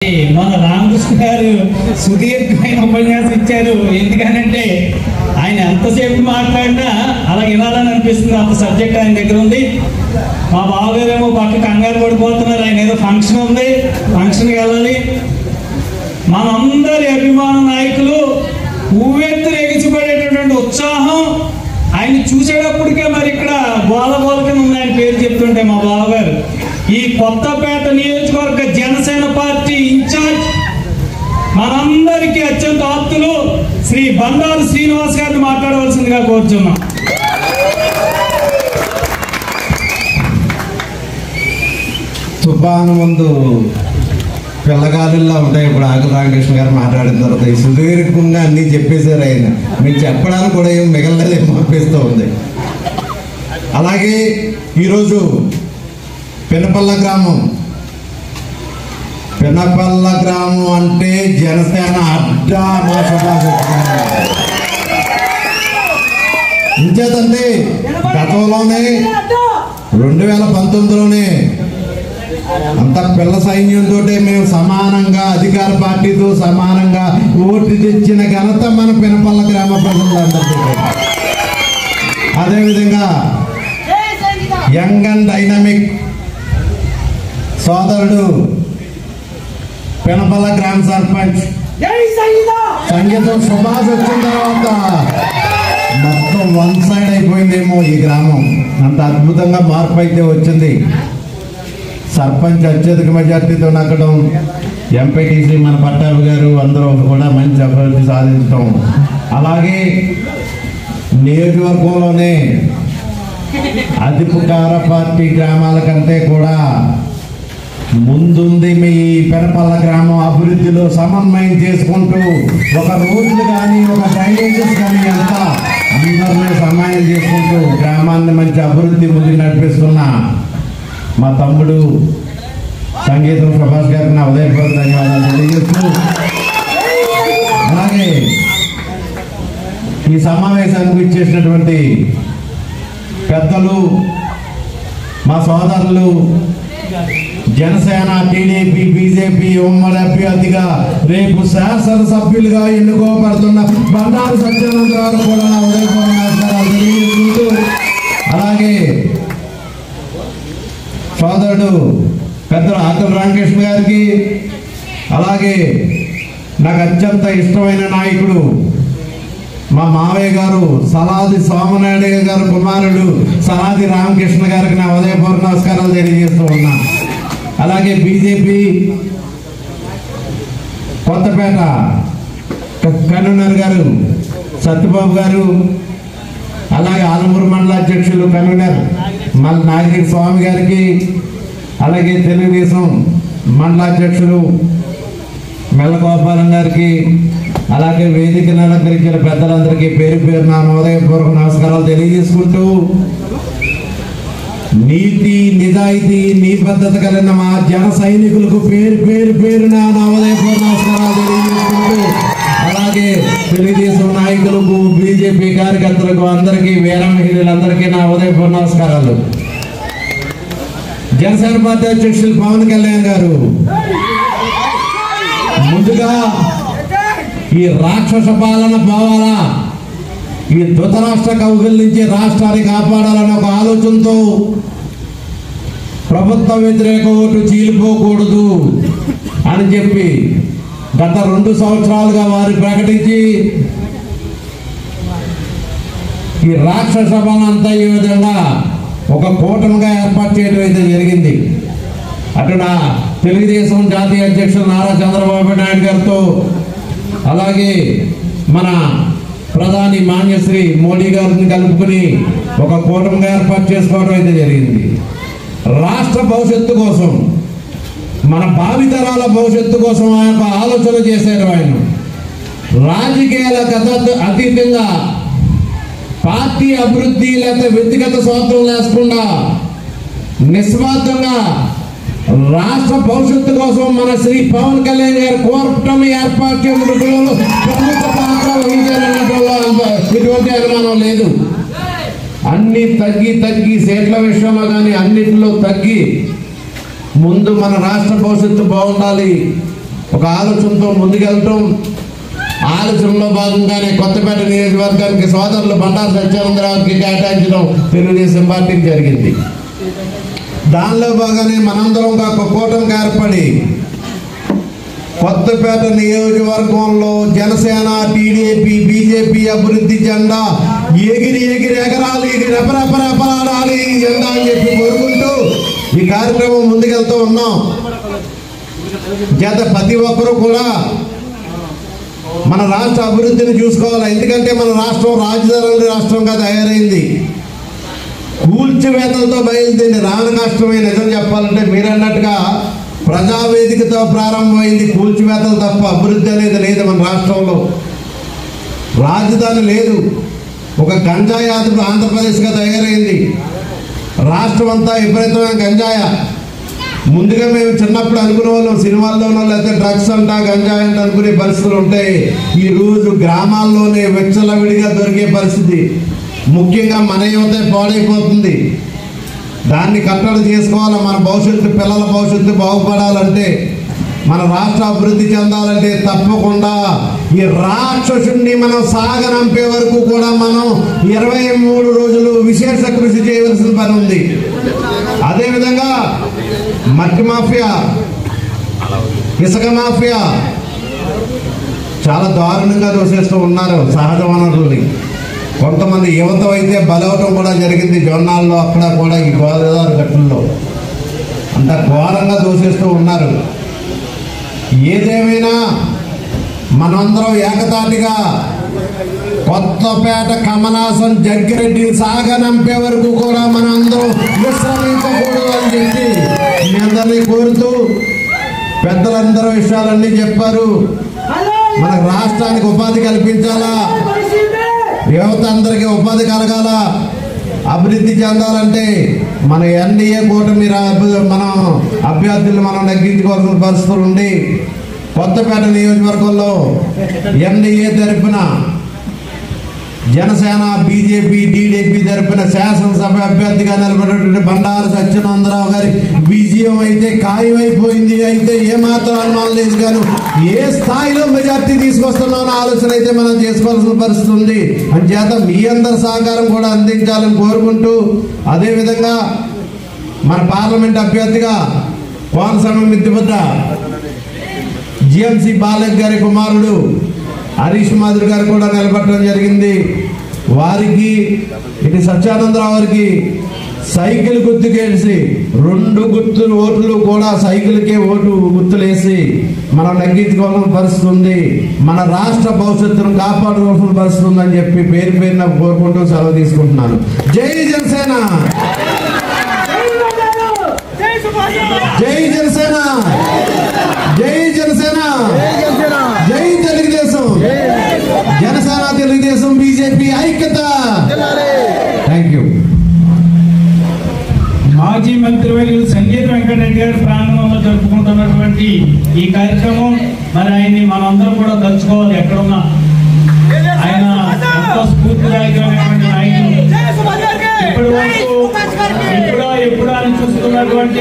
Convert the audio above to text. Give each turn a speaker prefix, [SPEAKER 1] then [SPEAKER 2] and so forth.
[SPEAKER 1] మన రామకృష్ణ గారు సుదీర్ఘమైన ఉపన్యాసం ఇచ్చారు. ఎందుకనంటే ఆయన ఎంతసేపు మాట్లాడినా అలా వినాలని అనిపిస్తుంది. అంత సబ్జెక్ట్ ఆయన దగ్గర ఉంది. మా బావగారేమో పక్క కంగారు పడిపోతున్నారు. ఆయన ఏదో ఫంక్షన్ ఉంది, ఫంక్షన్కి వెళ్ళాలి. మనందరి అభిమాన నాయకులు ఊవెత్తులు ఎగిసిపడేటటువంటి ఉత్సాహం ఆయన చూసేటప్పటికే మరి ఇక్కడ గోలగోలకన ఉంది ఆయన పేరు చెప్తుంటే మా బావగారు. ఈ కొత్తపేట నియోజకవర్గ జనసేన పార్టీ ఇన్ఛార్జ్ మనందరికీ అత్యంత ఆప్తులు శ్రీ బండారు శ్రీనివాస్ గారిని మాట్లాడవలసిందిగా కోరుచున్నాం.
[SPEAKER 2] తుఫాను ముందు పిల్లగాలుల్లో ఉంటాయి. ఇప్పుడు ఆకుల రామకృష్ణ గారు మాట్లాడిన తర్వాత సుదీర్ఘంగా అన్నీ చెప్పేశారు. ఆయన మీకు చెప్పడానికి కూడా ఏం మిగలలేదేమో అనిపిస్తూ ఉంది. అలాగే ఈరోజు పెనపల్ల గ్రామం అంటే జనసేన అడ్డా మా ఇంచేతంటే గతంలోనే 2019లోనే అంత పిల్ల సైన్యంతో మేము సమానంగా అధికార పార్టీతో సమానంగా ఓటు తెచ్చిన ఘనత మన పెనపల్ల గ్రామ ప్రజలందరికీ. అదేవిధంగా యంగ్ అండ్ డైనమిక్ సోదరుడు పెనపల్ల గ్రామ సర్పంచ్ సంగీతం సుభాష్ వచ్చిన తర్వాత మొత్తం వన్ సైడ్ అయిపోయిందేమో ఈ గ్రామం. అంత అద్భుతంగా మార్పు అయితే వచ్చింది. సర్పంచ్ అత్యధిక మెజార్టీతో నక్కడం, ఎంపీటీసీ మన పట్టాభి గారు అందరూ కూడా మంచి అభివృద్ధి సాధించడం, అలాగే నియోజకవర్గంలోనే అధికార పార్టీ గ్రామాల కంటే కూడా ముందుంది మీ పెనపల్ల గ్రామం. అభివృద్ధిలో సమన్వయం చేసుకుంటూ ఒక రోడ్లు కానీ ఒక డ్రైనేజెస్ కానీ అంతా అందరినీ సమన్వయం చేసుకుంటూ గ్రామాన్ని మంచి అభివృద్ధి ముందుకు నడిపిస్తున్న మా తమ్ముడు సంగీతం సుభాష్ గారికి నా ఉదయపూర్వక ధన్యవాదాలు తెలియజేస్తూ, అలాగే ఈ సమావేశానికి ఇచ్చేసినటువంటి పెద్దలు, మా సోదరులు, జనసేన, టీడీపీ, బీజేపీ ఉమ్మడి అభ్యర్థిగా రేపు శాసనసభ్యులుగా ఎన్నుకోబడుతున్న బండారు సత్యానందరావు కూడా నా ఉదయపూర్వక నమస్కారాలు తెలియజేసుకుంటూ, అలాగే సోదరుడు పెద్దలు ఆకుల రామకృష్ణ గారికి, అలాగే నాకు అత్యంత ఇష్టమైన నాయకుడు మా మావయ్య గారు సలాది సోమనాయుడు గారు కుమారుడు సలాది రామకృష్ణ గారికి నా ఉదయపూర్వక నమస్కారాలు తెలియజేస్తూ ఉన్నా. అలాగే బీజేపీ కొత్తపేట కన్వీనర్ గారు సత్యబాబు గారు, అలాగే ఆలమూరు మండల అధ్యక్షులు కన్వీనర్ నాగిరి స్వామి గారికి, అలాగే తెలుగుదేశం మండల అధ్యక్షులు మెల్లగోపాలం గారికి, అలాగే వేదికను అలంకరించిన పెద్దలందరికీ పేరు పేరు నా హృదయపూర్వక నమస్కారాలు తెలియజేసుకుంటూ, నీతి నిజాయితీ నిబద్ధత కలిగిన మా జన సైనికులకు పేరు నా హృదయపూర్వక నమస్కారాలు తెలియజేసుకుంటూ, అలాగే తెలుగుదేశం నాయకులకు, బీజేపీ కార్యకర్తలకు అందరికీ, వీర మహిళలందరికీ నా హృదయపూర్వక నమస్కారాలు. జనసేన పార్టీ అధ్యక్షులు పవన్ కళ్యాణ్ గారు ముందుగా ఈ రాక్షస పాలన పోవాలా, ఈ ధృతరాష్ట్ర కౌగిల నుంచి రాష్ట్రాన్ని కాపాడాలన్న ఒక ఆలోచనతో ప్రభుత్వ వ్యతిరేక ఓటు చీలిపోకూడదు అని చెప్పి గత 2 సంవత్సరాలుగా వారు ప్రకటించి ఈ రాక్షస పాలన అంతా ఈ విధంగా ఒక కూటమిగా ఏర్పాటు చేయడం అయితే జరిగింది. అటు నా తెలుగుదేశం జాతీయ అధ్యక్షులు నారా చంద్రబాబు నాయుడు గారితో, అలాగే మన ప్రధాని మాన్యశ్రీ మోడీ గారిని కలుపుకుని ఒక కూటమిగా ఏర్పాటు చేసుకోవడం అయితే జరిగింది. రాష్ట్ర భవిష్యత్తు కోసం, మన భావితరాల భవిష్యత్తు కోసం ఆ యొక్క ఆలోచన చేశారు. ఆయన రాజకీయాలకు అతీతంగా పార్టీ అభివృద్ధి లేదా వ్యక్తిగత స్వార్థం లేకుండా నిస్వార్థంగా రాష్ట్ర భవిష్యత్తు కోసం మన శ్రీ పవన్ కళ్యాణ్ గారు కూటమి ఏర్పాటు చేయడంలో ప్రముఖ పాత్ర వహించారన్నట్లో ఎటువంటి అనుమానం లేదు. అన్ని తగ్గి సీట్ల విషయంలో కానీ అన్నింటిలో తగ్గి ముందు మన రాష్ట్ర భవిష్యత్తు బాగుండాలి, ఒక ఆలోచనతో ముందుకెళ్ళటం, ఆలోచనలో భాగంగానే కొత్తపేట నియోజకవర్గానికి సోదరులు బండారు సత్యానందరావుకి కేటాయించడం తెలుగుదేశం పార్టీకి జరిగింది. దానిలో భాగంగానే మనందరం ఒక కూటమికి ఏర్పడి కొత్తపేట నియోజకవర్గంలో జనసేన, టీడీపీ, బీజేపీ అభివృద్ధి జెండా ఎగిరి ఎగరాలి, రెపరెపరెపలాడాలి ఈ జెండా అని చెప్పి కోరుకుంటూ ఈ కార్యక్రమం ముందుకెళ్తూ ఉన్నాం. చేత ప్రతి ఒక్కరూ కూడా మన రాష్ట్ర అభివృద్ధిని చూసుకోవాలి. ఎందుకంటే మన రాష్ట్రం రాజధాని రాష్ట్రంగా తయారైంది, కూల్చివేతలతో బయలుదేరింది. రాని కష్టమే నిజం చెప్పాలంటే మీరన్నట్టుగా ప్రజావేదికతో ప్రారంభమైంది, కూల్చివేతలు తప్ప అభివృద్ధి అనేది లేదు మన రాష్ట్రంలో. రాజధాని లేదు, ఒక గంజాయి ఆంధ్రప్రదేశ్గా తయారైంది. రాష్ట్రం అంతా విపరీతమైన గంజాయ. ముందుగా మేము చిన్నప్పుడు అనుకునే వాళ్ళం సినిమాల్లోనో లేకపోతే డ్రగ్స్ అంట గంజాయి అంట అనుకునే పరిస్థితులు ఉంటాయి. ఈ రోజు గ్రామాల్లోనే విచ్చలవిడిగా దొరికే పరిస్థితి. ముఖ్యంగా మన యువత పాడైపోతుంది. దాన్ని కట్టడి చేసుకోవాలి. మన భవిష్యత్తు, పిల్లల భవిష్యత్తు బాగుపడాలంటే, మన రాష్ట్ర అభివృద్ధి చెందాలంటే తప్పకుండా ఈ రాక్షసుని మనం సాగనంపే వరకు కూడా మనం 23 రోజులు విశేష కృషి చేయవలసిన పని ఉంది. అదేవిధంగా మట్టి మాఫియా, ఇసుక మాఫియా చాలా దారుణంగా దోసేస్తూ ఉన్నారు సహజ వనరుల్ని. కొంతమంది యువత అయితే బలవటం కూడా జరిగింది. జొన్నాల్లో అక్కడ కూడా ఈ గోదావరి గట్టుల్లో అంత ఘోరంగా దోసేస్తూ ఉన్నారు. ఏదేమైనా మనందరం ఏకతాటిగా కొత్తపేట కమలాసన్ జగ్గిరెడ్డి సాగనంపే వరకు కూడా మనందరం విశ్రమించకూడదు అని చెప్పి మీ అందరినీ కోరుతూ పెద్దలందరూ విషయాలన్నీ చెప్పారు. మన రాష్ట్రానికి ఉపాధి కల్పించాలా, యువత అందరికీ ఉపాధి కలగాల, అభివృద్ధి చెందాలంటే మన ఎన్డీఏ కూటమి మనం అభ్యర్థులు మనం నెగ్గించుకోవాల్సిన పరిస్థితులు ఉండి కొత్తపేట నియోజకవర్గంలో ఎన్డీఏ తరఫున జనసేన, బీజేపీ, టీడీపీ తరఫున శాసనసభ అభ్యర్థిగా నిలబడినటువంటి బండారు సత్యానందరావు గారి విజయం అయితే ఖాయమైపోయింది. అయితే ఏమాత్రం అనుమానం లేదు, కానీ ఏ స్థాయిలో మెజార్టీ తీసుకొస్తున్నామన్న ఆలోచన అయితే మనం చేసుకోవాల్సిన పరిస్థితి ఉంది. అంచేత మీ అందరి సహకారం కూడా అందించాలని కోరుకుంటూ, అదేవిధంగా మన పార్లమెంట్ అభ్యర్థిగా కోనసీమ మిద్దిపద్ద జిఎంసి బాలక్ గారి కుమారుడు హరీష్ మాధురి గారు కూడా నిలబడటం జరిగింది. వారికి ఇటు సత్యానందరావు గారికి సైకిల్ గుర్తుకేసి 2 గుర్తులు ఓట్లు కూడా సైకిల్కే ఓటు గుర్తులేసి మనం నెగ్గించుకోవాల్సిన పరిస్థితి ఉంది. మన రాష్ట్ర భవిష్యత్తును కాపాడుకోవాల్సిన పరిస్థితి ఉందని చెప్పి పేరు పేరున కోరుకుంటూ సెలవు తీసుకుంటున్నాను. జై జనసేన, జై జనసేన, జై జనసేన, జై తెలుగుదేశం, జనసేన, తెలుగుదేశం, బీజేపీ ఐక్యత. Thank you.
[SPEAKER 1] మాజీ మంత్రివర్యులు సంగీత వెంకటరెడ్డి గారి ప్రాంగణంలో జరుపుకుంటున్నటువంటి ఈ కార్యక్రమం మరి ఆయన్ని మనందరం కూడా తలుచుకోవాలి. ఎక్కడున్నా ఆయన ఎంతో స్ఫూర్తిదాయకమైనటువంటి నాయకులు. ఇప్పటి వరకు ఎప్పుడో అని చూస్తున్నటువంటి